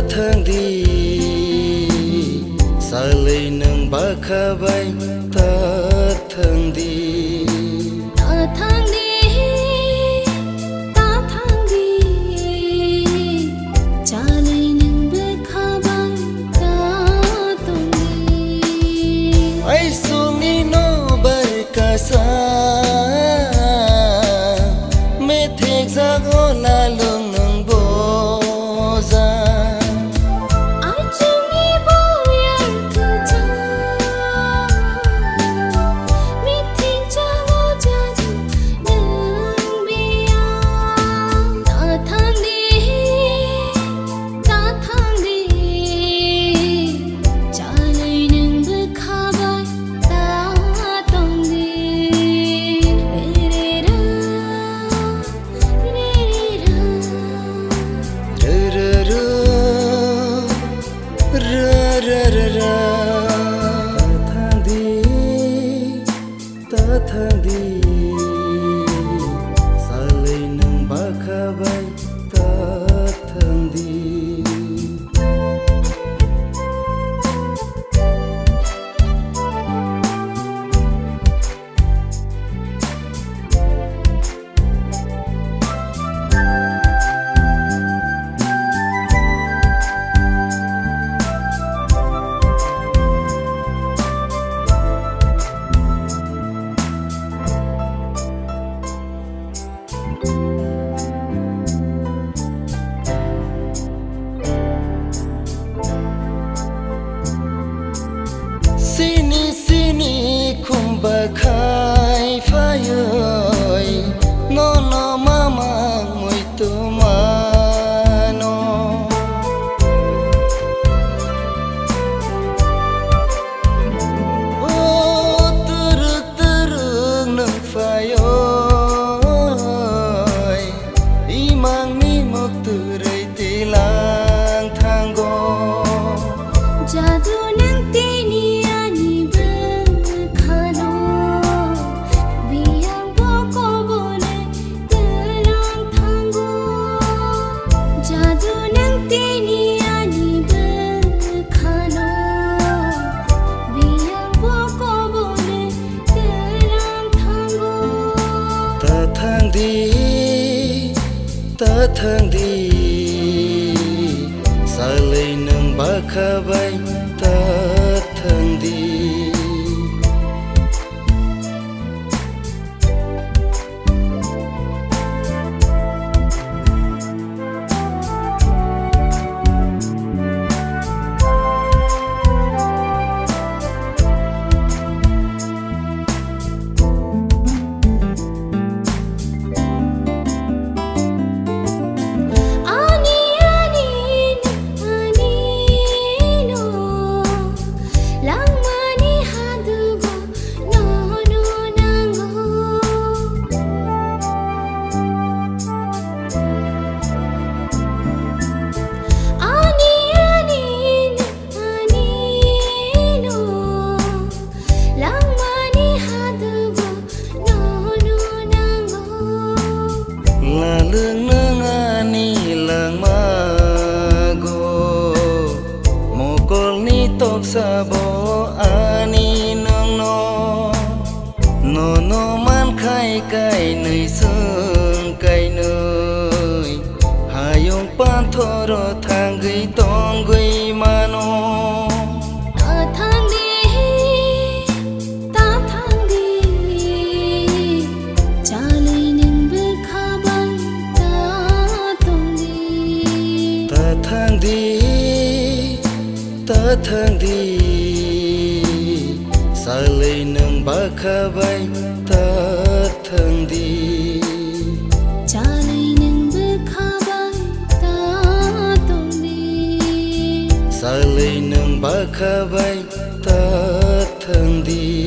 thang đi xa lây nâng ba khá bay ta thang đi ta thang đi ta thang đi cha lây nâng ba khá bay ta tung đi ai xuống đi nó bay cả xa mê thiệt ra gõ là lương nâng bố ra ai chung đi bố yang cơ cha mi thiên cha vô cha tu nâng bia ta thang đi cha lây nâng ba khá bay ta tung đi re ra thang đi xa lây nâng ba khá bay ta thang đi Sini kumba khai phai ơi nó mama muito mano oh teruk nang phai ơi imang ni mok turai tilang thanggo jadu nang tini ta thang đi xa lây nâng ba khá bay ta thang đi lương nương ani lang mago mo kol ni tok sa bo ani nương no man khai kai nơi sương kai nơi hayong pan thoro thang ghi tong ghi mano ta thang đi xa lây nâng ba khá bay ta thang đi cha lây nâng ba khá bay ta tung đi xa lây nâng ba khá bay ta thang đi